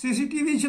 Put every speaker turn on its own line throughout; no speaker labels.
CCTV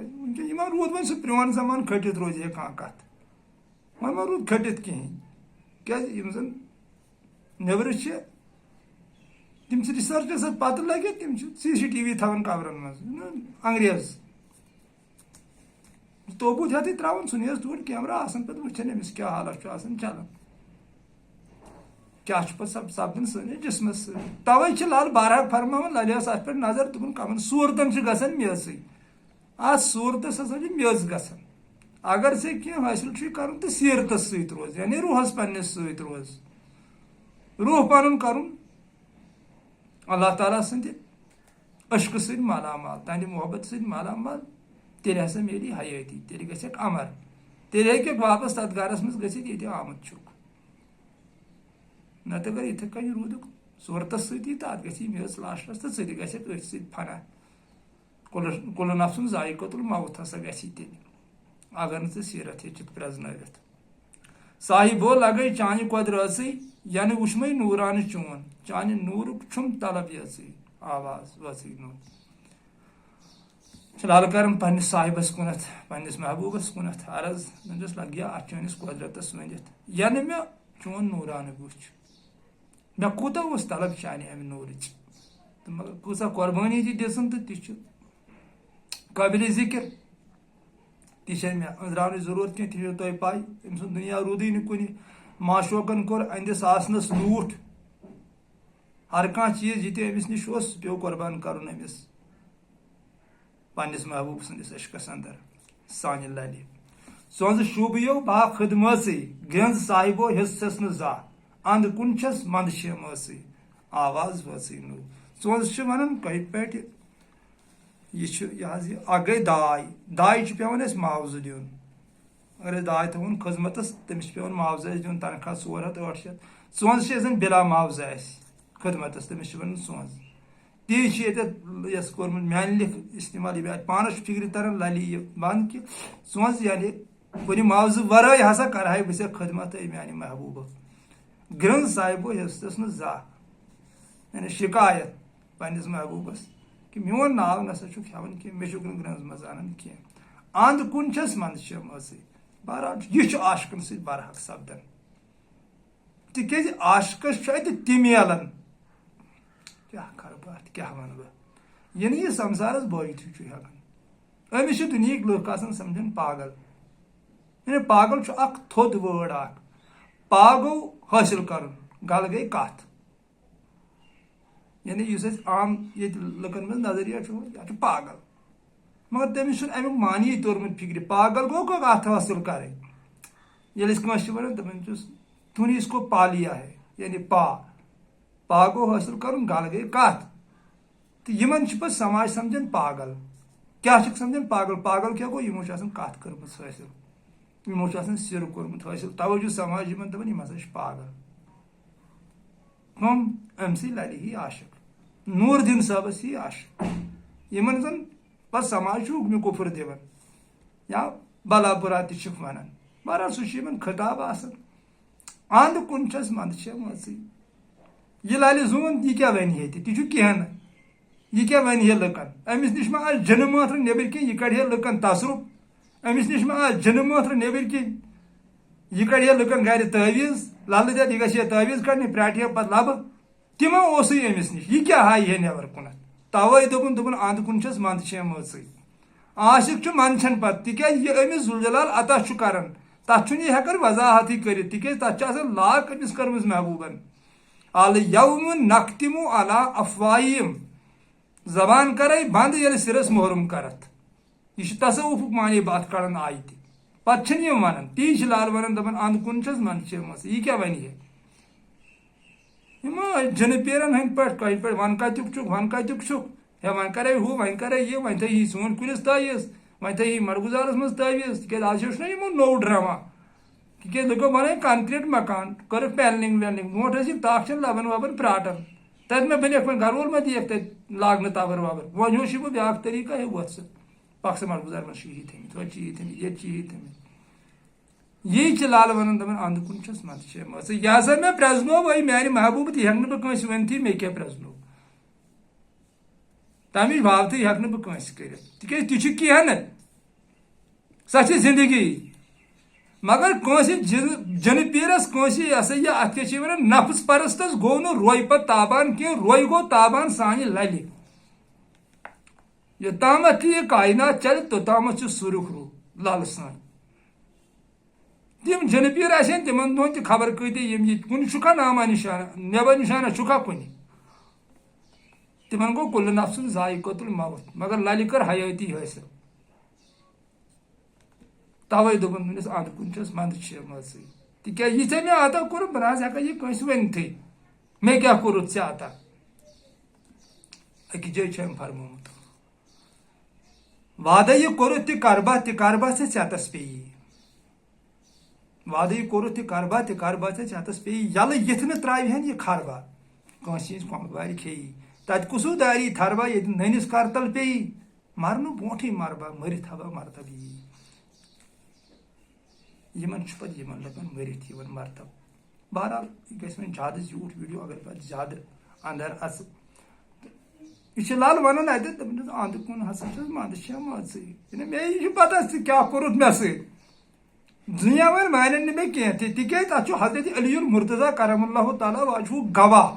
ونکیٚن ما روٗد وۄنۍ سُہ پرٛون زمانہٕ کھٔٹِتھ روزِ ہے کانٛہہ کَتھ وۄنۍ ما روٗد کھٔٹِتھ کِہیٖنۍ کیٛازِ یِم زَن نیٚبرٕ چھِ تِم چھِ رِسٲرچَس پَتہٕ لٔگِتھ تِم چھِ CCTV تھاوان کَورَن منٛز انٛگریز توبوٗت ہٮ۪تھٕے ترٛاوان ژھُنہِ حظ توٗرۍ کیمرا آسان پَتہٕ وٕچھان أمِس کیٛاہ حالت چھُ آسان چلان کیٛاہ چھُ پَتہٕ سپدان سٲنِس جِسمَس سۭتۍ تَوَے چھِ لال بارہاق فرماوان لَلِہَس اَتھ پٮ۪ٹھ نظر دوٚپُن کَمَن صوٗرتَن چھِ گژھان میٚژٕے اَتھ صوٗرتَس ہسا چھِ میٚژ گژھان اگر ژےٚ کینٛہہ حٲصِل چھُے کَرُن تہٕ سیٖرتَس سۭتۍ روز یعنی روحَس پنٛنِس سۭتۍ روز روح پَنُن کَرُن اللہ تعالیٰ سٕنٛدِ عشقہٕ سۭتۍ مالامال تَہنٛدِ محبت سۭتۍ مالامال تیٚلہِ ہسا میلی حیٲتی تیٚلہِ گژھکھ اَمر تیٚلہِ ہیٚککھ واپس تَتھ گرَس منٛز گٔژھِتھ ییٚتہِ آمُت چھُکھ نتہٕ اگر یِتھٕے کٔنۍ روٗدُکھ صوٗرتَس سۭتی تہٕ اَتھ گژھی میٚژ لاسٹَس تہٕ ژٕ تہِ گژھکھ أتھۍ سۭتۍ فنا کُلُن نفسُن ذایقۃ الموت ہسا گژھی تیٚلہِ اگر نہٕ ژٕ سیٖرت ہیٚچھِتھ پرٛزنٲوِتھ صاحبو لگے چانہِ قۄدرژٕے ینہٕ وٕچھمَے نوٗرانہٕ چون چانہِ نوٗرُک چھُم طلب یژٕے آواز وژٕے نوٗر فِلحال کرم پننِس صاحبس کُنتھ پننِس محبوٗبس کُنتھ عرض دٔپۍزٮ۪س لگیا اَتھ چٲنِس قۄدرتس ؤنِتھ ینہٕ مےٚ چون نوٗرانہٕ وٕچھ مےٚ کوٗتاہ اوس طلب چانہِ امہِ نوٗرٕچ تہٕ مگر کۭژاہ قۄربٲنی تہِ دِژٕن تہٕ تہِ چھُ قٲبلِ ذِکر تہِ چھےٚ مےٚ أنٛزراونٕچ ضروٗرت کینٛہہ تہِ چھو تۄہہِ پاے أمۍ سُنٛد دُنیا روٗدٕے نہٕ کُنہِ معشوقن کوٚر أنٛدِس آسنس لوٗٹھ ہر کانٛہہ چیٖز یہِ تہِ أمِس نِش اوس سُہ پیٚو قۄربان کرُن أمِس پننِس محبوٗب سٕنٛدِس عشقس انٛدر سانہِ للہِ سونٛزٕ شوٗبیو با خدمژٕے گٔنٛز صاحبو حِصہٕ نہٕ زانٛہہ انٛد کُن چھس منٛدٕ شمٲژٕے آواز وٲژٕے نوٚو سونٛزٕ چھِ ونان کٔہہِ پٮ۪ٹھ یہِ چھُ یہِ حظ یہِ اکھ گٔے داے چھُ پیٚوان اَسہِ معاوضہٕ دیُن اگر أسۍ داے تھاوون خدمتس تٔمِس چھُ پیٚوان معاوضہٕ اَسہِ دیُن تنخواہ 400-800 سونٛزٕ چھِ زن بِلا معاوضہٕ اَسہِ خدمتس تٔمِس چھِ ونان سونٛزٕ تی چھِ ییٚتٮ۪تھ یۄس کوٚرمُت میانہِ لیکھ استعمال یہِ اَتہِ پانس چھُ فِکرِ تران للہِ یہِ ون کہِ سونٛزٕ یعنی کُنہِ معاوضہٕ ورٲے ہسا کرہے بہٕ ژےٚ خدمت میانہِ محبوٗبہٕ گرٛنٛز صاحبو حِصس نہٕ زانٛہہ یعنی شِکایت پننِس محبوٗبس کہِ میون ناو نسا چھُکھ ہٮ۪وان کینٛہہ مےٚ چھُکھ نہٕ گرٛنٛز منٛز انان کینٛہہ انٛد کُن چھس منٛدٕ شمٲژٕے بہرحال یہِ چھُ عاشقن سۭتۍ برحق سپدان تِکیٛازِ عاشقس چھُ اتہِ تہِ میلان کیٛاہ کرٕ بہٕ اتھ کیٛاہ ونہٕ بہٕ یہِ نہٕ یہِ سمسارس بٲوِتھٕے چھُ ہٮ۪کان أمِس چھِ دُنہِکۍ لُکھ آسان سمجھان پاگل یعنی پاگل چھُ اکھ تھوٚد وٲڑ اکھ پا گوٚو حٲصِل کرُن گل گٔے کتھ یعنی یُس اَسہِ عام ییٚتہِ لُکن منٛز نظریہ چھُ یہِ چھُ پاگل مگر تٔمِس چھُنہٕ امیُک معنی توٚرمُت فِکرِ پاگل گوٚو کتھ حٲصِل کرٕنۍ ییٚلہِ أسۍ کٲنٛسہِ چھِ ونان دپان چھُس تُہُنٛد اس کو پا لیا ہے یعنی پا گوٚو حٲصِل کرُن گل گٔے کتھ تہٕ یِمن چھِ پتہٕ سماج سمجھان پاگل کیٛاہ چھِکھ سمجھان پاگل کیٛاہ گوٚو یِمو چھِ آسان کتھ کٔرمٕژ حٲصِل یِمو چھُ آسان سِر کوٚرمُت حٲصِل توے چھُ سماج یِمن دپان یِم ہسا چھِ پاگل ہُم أمسٕے للہِ ہی عاشق نوٗر دیٖن صٲبس ہی عاشق یِمن زن پتہٕ سماج چھُ حُکمہِ کُفر دِوان یا بلا بُرا تہِ چھِکھ ونان بہرحال سُہ چھُ یِمن خطاب آسان انٛد کُن چھس منٛدٕ شمٲژٕے یہِ للہِ زوٗن یہِ کیٛاہ ونہِ ییٚتہِ تہِ چھُ کینٛہہ نہٕ یہِ کیٛاہ ونہِ ہے لُکن أمِس نِش ما آسہِ جِنہٕ مٲنٛتھرٕ نیٚبٕرۍ کِنۍ یہِ کڑِ ہے لُکن تصرُف أمِس نِش ما آسہِ جِنہٕ مٲنٛتھرٕ نیٚبٕرۍ کِنۍ یہِ کڑِ ہے لُکن گرِ تعویٖز للہٕ دٮ۪د یہِ گژھِ ہے تعویٖز کڑنہِ پرٛاٹہِ ہے پتہٕ لبہٕ تہِ ما اوسُے أمِس نِش یہِ کیٛاہ ہایہِ ہے نٮ۪بر کُنتھ توے دوٚپُن انٛد کُن چھس منٛدٕ شمٲژٕے عاشق چھُ منٛدچھان پتہٕ تِکیٛازِ یہِ أمِس ذوالجلال عطا چھُ کران تتھ چھُنہٕ یہِ ہٮ۪کان وضاحتٕے کٔرِتھ تِکیٛازِ تتھ چھِ آسان لاک أمِس کٔرمٕژ محبوٗبن الیومُ نختمُ علی افواہِہِم زبان کرے بنٛد ییٚلہِ سِرس محروٗم کرتھ یہِ چھُ تصوُفُک معنی باتھ کڑان آیہِ تہِ پتہٕ چھِنہٕ یِم ونان تی چھِ لال ونان دپان انٛد کُن چھس منٛدٕ شمٲژٕے یہِ کیٛاہ ونہِ ہے یِم جِنہٕ پیرن ہٕنٛدۍ پٲٹھۍ کٲنٛسہِ پٲٹھۍ ون کتیُک چھُکھ ہے وۄنۍ کرے ہُہ وۄنۍ کرے یہِ وۄنۍ تھٲیی ژوٗنٛٹھۍ کُلِس تعویٖز وۄنۍ تھٲیی مڑگُزارس منٛز تعویٖز تِکیٛازِ آز ہیوٚچھ نا یِمو نوٚو ڈرامہ تِکیٛازِ لُکو بنٲے کنکریٖٹ مکان کٔرٕکھ پینلنگ وینلنگ برونٛٹھ ٲسۍ یِم تاکھچٮ۪ن لبن وبن پراٹان تتہِ مےٚ بنیکھ وۄنۍ گرٕ وول ما دِیکھ تتہِ لاگنہٕ تبر وبر وۄنۍ ہیوٚچھ یِمو بیاکھ طریٖقہ ہے وۄتھ ژٕ پکھ سا مڑگُزار منٛز چھِ یی تھٲمٕتۍ ہوٚتہِ چھِ یی تھٲمٕتۍ ییٚتہِ چھِ یی تھٲمٕتۍ یی چھِ لال ونان دپان انٛد کُن چھس منٛدٕ شمٲژٕے یہِ ہسا مےٚ پرٛزنوو وۄنۍ میانہِ محبوٗبہٕ تہِ ہٮ۪کہٕ نہٕ بہٕ کٲنٛسہِ ؤنتھٕے مےٚ کیٛاہ پرٛزنوو تمِچ باوتٕے ہٮ۪کہٕ نہٕ بہٕ کٲنٛسہِ کٔرِتھ تِکیٛازِ تہِ چھُ کینٛہہ نہٕ سہ چھ زندگی مگر جن پیرس کنس یہ ات نفس پرستس گو نا روی پہ تابان کی روی گو تابان سانہ للہ یوتامت یہ کائنات چل توتامت سرخ رو لل سان تم جن پیر آسن تمن دہن تہ خبر کتہ کن چکا نامہ نشانہ نبہ نشانہ چکا کن تمن گو کل نفس ذائقۃ الموت مگر للہ کر حیاتی حاصل توے دپن ونس اند کن چس مند مز تک یہ ژے مے عطا کور بہ نہ ہیکا یہ کنس ونتھے مے کیا کورت ژے عطا اکہ جائے چھم فرمومت وعدہ یہ کورت تہ کربا ژے ژےٚ پیی وعدہ یہ کورت تہ کربا ژے ژےٚ پیی یلہ یتھ نہ تراوہن یہ خربا کنس ہز کۄنگ وارِ کھیی تت کسو داری تھربا یہ ننس کرتل پیی مرن بونٹھے مربا مرت ہوا مرتب یی یمن پہ لگان مرت یہ مرتب بہرحال یہ گھس وۄنۍ زیادٕ زیوٗٹھ ویڈیو اگر پہ زیادٕ اندر اژ یہ لل ونان اتھ دپان اند کن ہسا چھس مند مزے مے یہ پتہ کیا کورت مے سۭتۍ دنیا ون مانن نہٕ مےٚ کینٛہہ تہِ تِکیازِ اتھ چھُ حضرت علی المرتضیٰ کرم اللہ تعالیٰ واجہُ گواہ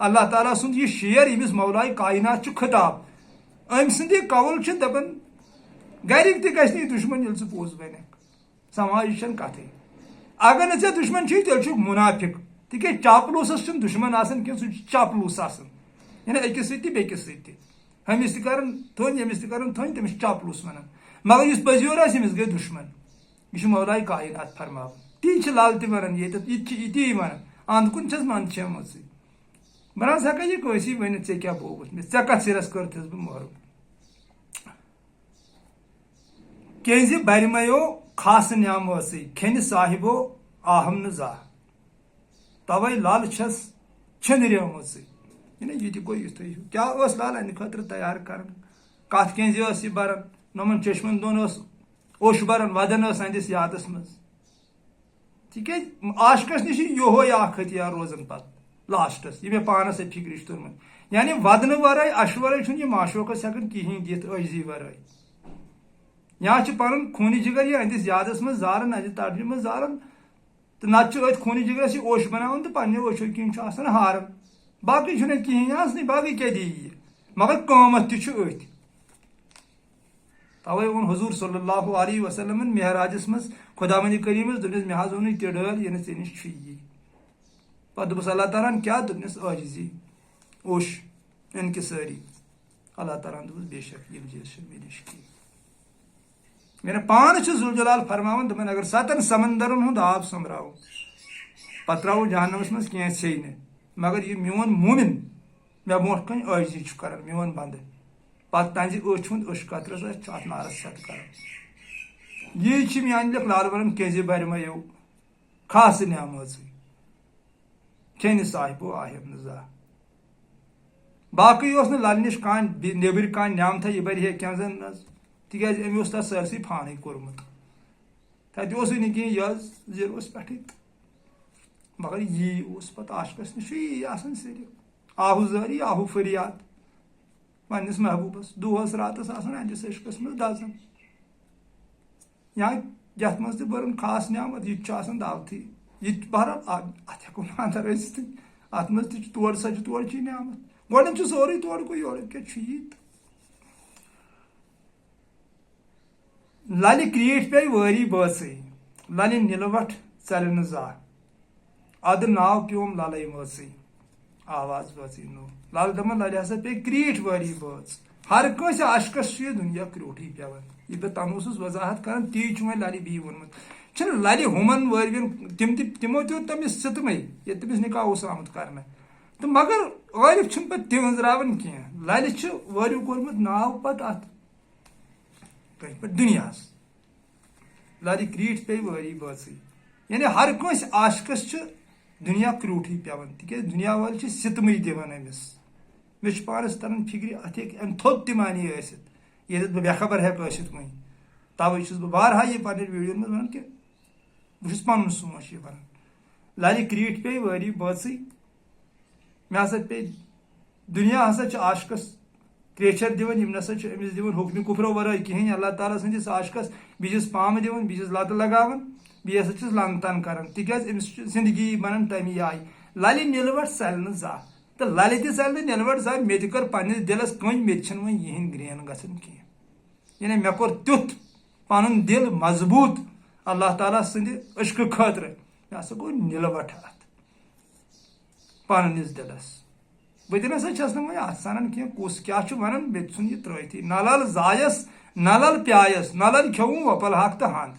اللہ تعالیٰ سُنٛد یہ شعر ییٚمِس مولائے کائنات چھُ خطاب أمۍ سٕنٛدِ قول چھِ دپان گرِکۍ تہِ گژھِ نہٕ یہِ دُشمن ییٚلہِ ژٕ پوٚز ونکھ سماج چھنہٕ کتھٕے اگر نہٕ ژےٚ دُشمن چھُے تیٚلہِ چھُکھ منافق تِکیازِ چاپلوٗسس چھُنہٕ دُشمن آسان کینٛہہ سُہ چھُ چاپلوٗس آسان یعنی أکِس سۭتۍ تہِ بیٚکِس سۭتۍ تہِ ہُمِس تہِ کران تھٔنۍ ییٚمِس تہِ کران تھٔنۍ تٔمِس چھِ چاپلوٗس ونان مگر یُس پٔزۍ آسہِ أمِس گٔے دُشمن یہ چھُ مولائے کائنات فرماوان تی چھِ لل تہِ ونان ییٚتٮ۪تھ یہِ تہِ چھِ یِتی ونان اند کُن چھس مند چھمژٕے بہٕ نہ حظ ہٮ۪کا یہِ کٲنٛسی ؤنِتھ ژےٚ کیٛاہ بوگُت مےٚ ژےٚ کتھ سِرس کٔرتھس بہٕ محروٗم کیٛازِ برِ میو خاص نعمٲژٕے کھٮ۪نہِ صاحبو آہم نہٕ زانٛہہ توے لل چھس چھِنریمٕژٕے یہ تہِ گوٚو یِتھُے ہیوٗ کیٛاہ ٲس لل اَمہِ خٲطرٕ تیار کران کتھ کینٛزِ ٲس یہِ بران نۄمن چشمن دۄن ٲس اوٚش بران ودان ٲس أہنٛدِس یادس منٛز تِکیٛازِ عاشقس نِش چھُ یِہوے اکھ ہتھیار روزان پتہٕ لاسٹس یہ مےٚ پانس سۭتۍ فکرِ چھُ توٚرمُت یعنی ودنہٕ ورٲے اشہٕ ورٲے چھُنہٕ یہِ معشوقس ہٮ۪کان کہیٖنۍ دِتھ عٲجزی ورٲے یا چھِ پنُن خوٗنہِ جگر یہِ أہنٛدِس یادس منٛز زالان أہنٛدِ تڑجہِ منٛز زالان تہٕ نتہٕ چھُ أتھۍ خوٗنہِ جگرس یہِ اوٚش بناوان تہٕ پننیو أچھو کِنۍ چھُ آسان ہاران باقٕے چھُنہٕ اَتہِ کہیٖنۍ آسنٕے باقٕے کیٛاہ دِیہِ یہِ مگر قۭمتھ تہِ چھُ أتھۍ توے ووٚن حضوٗر صلی اللہ علیہ وسلمن معراجس منٛز خۄداوندِ کریٖمس دوٚپنس مےٚ حظ اوٚنُے تہِ ڈٲلۍ یہِ نہٕ ژےٚ نِش چھُیی پتہٕ دوٚپُس اللہ تعالیٰ ہن کیٛاہ دوٚپنس عٲجزی اوٚش انکسٲری اللہ تعالیٰ ہن دوٚپُس بے شک یِم چیٖز چھِ مےٚ نِش کینٛہہ مےٚ پانہٕ چھُ ذوالجلال فرماوان دپان اگر 7 سمندرن ہُنٛد آب سوٚمبراوو پتہٕ تراوو جہنمس منٛز کینٛہہ ژھیٚیہِ نہٕ مگر یہِ میون مومن مےٚ برونٛٹھ کٔنۍ عٲجزی چھُ کران میون بنٛدٕ پتہٕ تہنٛزِ أچھ ہُنٛد أچھ قطرس آسہِ چھُ اتھ نارس سٮ۪تھ کران یی چھِ میانہِ لیکھ لال ونان کیٛازِ برِ میو خاص نعمٲژٕے کھٮ۪نہِ صاحبو آہم نہٕ زانٛہہ باقٕے اوس نہٕ للہِ نِش کانٛہہ نیبٕرۍ کانٛہہ نعمتھا یہِ برِ ہے کینٛہہ زن نہٕ تِکیٛازِ أمۍ اوس تتھ سٲرسٕے فانٕے کوٚرمُت تتہِ اوسُے نہٕ کینٛہہ یہِ حظ زیٖروس پٮ۪ٹھٕے مگر یی اوس پتہٕ عاشقس نِش چھُ یی آسان صرف آہوٗ زٲری آہوٗ فریاد پننس محبوٗبس دۄہس راتس آسان أہنٛدِس عشقس منٛز دزان یا یتھ منٛز تہِ بٔرٕن خاص نعمت یہِ تہِ چھُ آسان دعوتھٕے یہِ تہِ بہرحال اتھ ہٮ۪کو نہٕ اندر ٲسِتھٕے اتھ منٛز تہِ چھُ تورٕ سۄ چھِ تورٕچی نعمت گۄڈٕنیتھ چھُ سورُے تورُکُے یورُک کیٛاہ چھُ یی تہٕ للہِ کریٖٹھ پیٚیہِ وٲری بٲژٕے للہِ نِلہٕ ژلہِ نہٕ زانٛہہ ادٕ ناو پیوم للے مٲژٕے آواز بٲژٕے نو لل دپان للہِ ہسا پیٚیہِ کریٖٹھ وٲری بٲژ ہر کٲنٛسہِ عاشقس چھُ یہِ دُنیا کریوٗٹھٕے پیوان یہِ بہٕ تنہٕ اوسُس وضاحت کران تی چھُ وۄنۍ للہِ بیٚیہِ ووٚنمُت چھُنہٕ للہِ ہُمن وٲرۍوٮ۪ن تِمو تہِ اوٚن تٔمِس سِتمٕے ییٚلہِ تٔمِس نکاح اوس آمُت کرنہٕ تہٕ مگر عٲرف چھُنہٕ پتہٕ تہِ أنٛزراوان کینٛہہ للہِ چھُ وٲرِو کوٚرمُت ناو پتہٕ اتھ پٮ۪ٹھ دُنیاہس للہِ کریٖٹھ پیٚیہِ وٲری بٲژٕے یعنی ہر کٲنٛسہِ عاشقس چھُ دُنیا کریوٗٹھٕے پیوان تِکیٛازِ دُنیا وٲلۍ چھِ سِتمٕے دِوان أمِس مےٚ چھُ پانس تران فکرِ اتھ ہیٚکہِ امہِ تھوٚد تہِ معنی ٲسِتھ ییٚتٮ۪تھ بہٕ بےخبر ہٮ۪کہٕ ٲسِتھ وۄنۍ توے چھُس بہٕ بارہا یہِ پننٮ۪ن ویڈیوون منٛز ونان کہِ بہٕ چھُس پنُن سونٛچ یہِ ونان للہِ کریٖٹھ پیٚیہِ وٲری بٲژٕے مےٚ ہسا پیٚیہِ دُنیا ہسا چھُ عاشقس کریچر دِوان یِم نسا چھِ أمِس دِوان حُکمہِ کُفرو ورٲے کِہیٖنۍ اللہ تعالیٰ سٕنٛدِس عاشقس بیٚیہِ چھِس پامہٕ دِوان بیٚیہِ چھِس لتہٕ لگاوان بیٚیہِ ہسا چھِس لن تن کران تِکیازِ أمِس چھِ زندگی بنان تمی آیہِ للہِ نِلوَٹھ ژَلہِ نہٕ زانٛہہ تہٕ للہِ تہِ ژَلہِ نہٕ نِلوَٹھ زانٛہہ مےٚ تہِ کٔر پننِس دِلس کٔنۍ مےٚ تہِ چھنہٕ وۄنۍ یِہِنٛدۍ گرٛین گژھان کینٛہہ یعنی مےٚ کوٚر تیُتھ پنُن دِل مضبوٗط اللہ تعالیٰ سٕنٛدِ عشقہٕ خٲطرٕ مےٚ ہسا گوٚو نِلوَٹھ اتھ پننِس دِلس بہٕ تہِ نسا چھس نہٕ وۄنۍ اتھ سنان کینٛہہ کُس کیٛاہ چھُ ونان مےٚ تہِ ژھُن یہِ ترٲوتھٕے نہ لل زایس نہ لل پیایس نہ لل کھیوٚوُم وۄپل حق تہٕ ہنٛد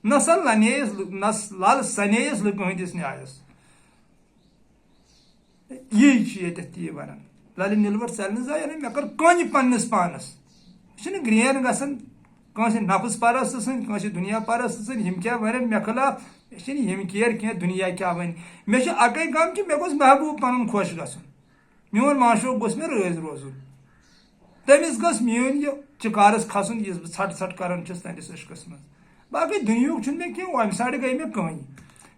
نہ سا لنییس نہ لل سنییس لُکہٕ ہٕنٛدِس نیایس یی چھُ ییٚتٮ۪تھ تی ونان للہِ نِلوَٹھ ژَلہِ نہٕ زانٛہہ یعنی مےٚ کٔر کٔنۍ پننِس پانس یہِ چھُنہٕ گرٛین گژھان کٲنٛسہِ نفس پرست سٕنٛدۍ کٲنٛسہِ دُنیا پرست سٕنٛدۍ یِم کیٛاہ ونن مےٚ خلاف مےٚ چھِنہٕ یِم کیر کینٛہہ دُنیا کیٛاہ ونہِ مےٚ چھُ اکے غم کہِ مےٚ گوٚژھ محبوٗب پنُن خۄش گژھُن میون معشوق گوٚژھ مےٚ رٲضۍ روزُن تٔمِس گٔژھ میٲنۍ یہِ چِکارس کھسُن یُس بہٕ ژھٹ ژھٹ کران چھُس تٔمِس عشقس منٛز باقٕے دُنیہُک چھُنہٕ مےٚ کینٛہہ اَمہِ سایڈٕ گٔے مےٚ کٕہٕنۍ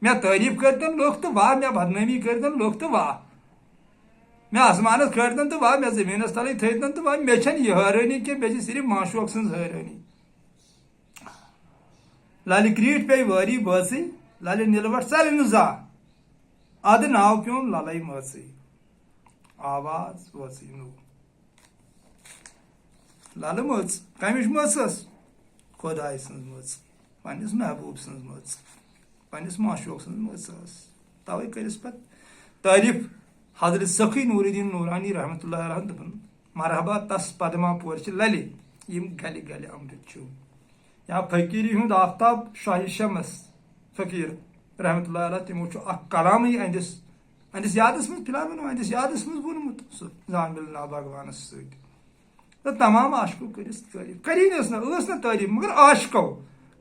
مےٚ تعریٖف کٔرتن لُکھ تہٕ واہ مےٚ بدنٲمی کٔرتن لُکھ تہٕ واہ مےٚ آسمانس کھٲرتن تہٕ واہ مےٚ زٔمیٖنس تلٕے تھٲیتن تہٕ واہ مےٚ چھنہٕ یہِ حٲرٲنی کینٛہہ مےٚ چھِ صرف معشوق سٕنٛز حٲرٲنی للہِ کریٖٹھ پیٚیہِ وٲری بٲژٕے للہِ نِلوَٹھ ژَلہِ نہٕ زانٛہہ ادٕ ناو پیوم للے مٲژٕے آواز وٲژٕے نوٚو للہٕ مٔژ کمِچ مٔژ ٲس خۄداے سٕنٛز مٔژ پننِس محبوٗب سٕنٛز مٔژ پننِس معشوق سٕنٛز مٔژ ٲس توے کٔرِس پتہٕ تعریٖف حضرت سخی نور الدین نورانی رحمتہ اللہ علیہ دوٚپُن مرحبا تس پدما پورچہِ للہِ یِم گلہِ گلہِ امرت چھُ یا فقیٖری ہُنٛد آفتاب شاہہِ شمس فقیٖر رحمتہ اللہ علیہ تِمو چھُ اکھ کلامٕے أہنٛدِس یادس منٛز فِلحال ونو أہنٛدِس یادس منٛز ووٚنمُت سُہ زان مِلنا بھگوانس سۭتۍ تہٕ تمام عاشقو کٔرِس تعریٖف کٔرِنۍ ٲس نہٕ تعریٖف مگر عاشقو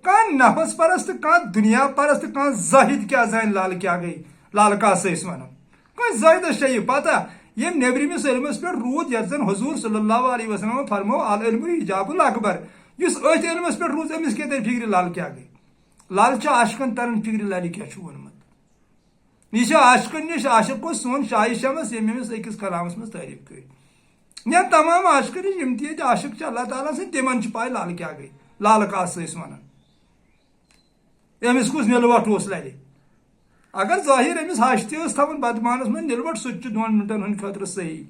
کانٛہہ نفس پرست کانٛہہ دُنیا پرست کانٛہہ زٲہِد کیٛاہ زانہِ لل کیٛاہ گٔے لل کس ٲسۍ ونان کٲنٛسہِ زٲہِدس چھےٚ یہِ پتہ ییٚمۍ نیبرِمِس علمس پٮ۪ٹھ روٗد یتھ زن حضوٗر صلی اللہ علیہ وسلمو فرمو العلم حجاب الاکبر یُس أتھۍ علمس پٮ۪ٹھ روٗز أمِس کیٛاہ ترِ فِکرِ لل کیٛاہ گٔے لل چھُ عاشقن تران فِکرِ للہِ کیٛاہ چھُ ووٚنمُت یہِ چھِ عاشقن نِش عاشق اوس سون شاہہِ شمس ییٚمۍ أمِس أکِس کلامس منٛز تعریٖف کٔرۍ یا تمام عاشقن نِش یِم تہِ ییٚتہِ عاشق چھِ اللہ تعالیٰ سٕنٛدۍ تِمن چھِ پاے لل کیٛاہ گٔے لل کس ٲسۍ ونان أمِس کُس نِلوَٹھ اوس للہِ اگر ظٲہِر أمِس ہش تہِ ٲس تھاوان بدمانس منٛز نِلوَٹھ سُہ تہِ چھُ 2 مِنٹن ہٕنٛدِ خٲطرٕ صحیح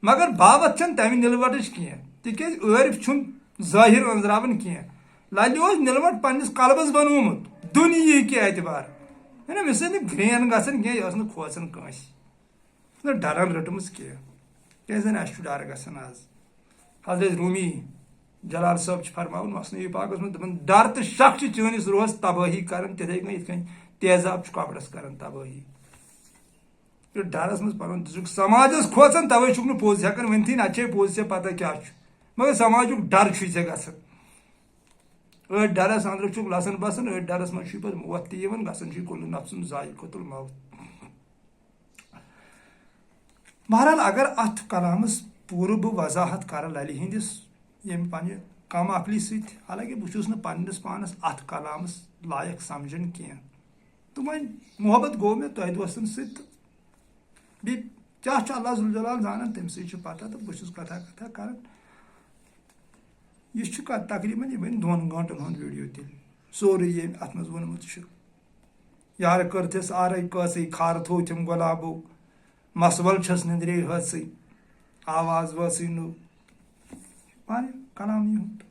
مگر بابت چھنہٕ تمہِ نِلوَٹٕچ کینٛہہ تِکیازِ عٲرف چھُنہٕ ظٲہِر أنٛزراوان کینٛہہ للہِ اوس نِلوَٹھ پننِس قلبس بنومُت دُنیہِکہِ اعتبار مےٚ ٲس نہٕ گرٛین گژھان کینٛہہ یہِ ٲس نہٕ کھوژان کٲنٛسہِ یہِ ٲس نہٕ ڈرن رٔٹمٕژ کینٛہہ کیٛازِ زن اسہِ چھُ ڈر گژھان آز حضرت روٗمی جلال صٲب چھِ فرماوان مثنوی پاکس منٛز دپان ڈر تہٕ شک چھِ چٲنِس روحس تبٲہی کران تِتھٕے کٔنۍ یِتھ کٔنۍ تیزاب چھُ کپرس کران تبٲہی تہٕ ڈرس منٛز پنُن ژٕ چھُکھ سماجس کھوژان توے چھُکھ نہٕ پوٚز ہٮ۪کان ؤنتھٕے نتہٕ چھے پوٚز ژےٚ پتہ کیٛاہ چھُ مگر سماجُک ڈر چھُے ژےٚ گژھان أڑۍ ڈرس انٛدرٕ چھُکھ لسان بسان أڑۍ ڈرس منٛز چھُے پتہٕ موت تہِ یِوان گژھان چھُے کُلُ نفسُن ذائقۃ الموت بہرحال اگر اتھ کلامس پوٗرٕ بہٕ وضاحت کرٕ للہِ ہٕنٛدِس ییٚمہِ پننہِ کم عقلی سۭتۍ حالانکہِ بہٕ چھُس نہٕ پننِس پانس اتھ کلامس لایق سمجھان کینٛہہ تہٕ وۄنۍ محبت گوٚو مےٚ تۄہہِ دوستن سۭتۍ تہٕ بیٚیہِ کیٛاہ چھُ اللہ ذوالجلال زانان تٔمۍ سٕے چھُ پتہ تہٕ بہٕ چھُس کتھا کران یہِ چھُ تقریٖبن یہِ بنہِ 2 گٲنٛٹن ہُنٛد ویٖڈیو تیٚلہِ سورُے ییٚمۍ اتھ منٛز ووٚنمُت چھُ یارٕ کٔرتھِس آرے کٲژٕے کھارٕ تھوٚوتھِم گۄلابو مسول چھس نِندرے حٲژٕے آواز وٲژٕے نوٚو واریاہ کلام یِہُنٛد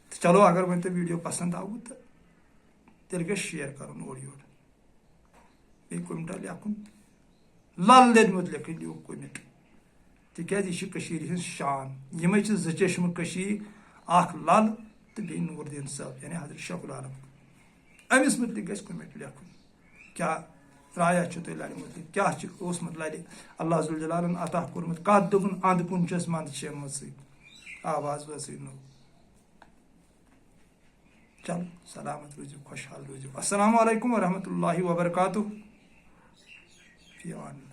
تہٕ چلو اگر وۄنۍ تۄہہِ ویٖڈیو پسنٛد آوٕ تہٕ تیٚلہِ گژھِ شیر کرُن اورٕ یورٕ بیٚیہِ کوٚمنٹا لیکھُن لل دٮ۪دِ مُتعلِقٕے لیوٗکھ کوٚمنٹ تِکیازِ یہِ چھِ کٔشیٖرِ ہٕنٛز شان یِمے چھِ 2 چشمہٕ کٔشیٖر اکھ لل تہٕ بیٚیہِ نور الدیٖن صٲب یعنی حضرت شیخ العالم أمِس مُتعلِق گژھِ کوٚمنٹ لیکھُن کیٛاہ رایا چھُ تۄہہِ للہِ مُتعلِق کیٛاہ چھُ اوسمُت للہِ اللہ ذوالجلالن عطا کوٚرمُت کتھ دوٚپُن انٛد کُن چھس منٛدٕ شیمٲژٕے آواز وٲژٕے نوٚو چلو سلامت روٗزِو خۄشحال روٗزِو السلام علیکم ورحمتہ اللہ وبرکاتہ فی امان اللہ.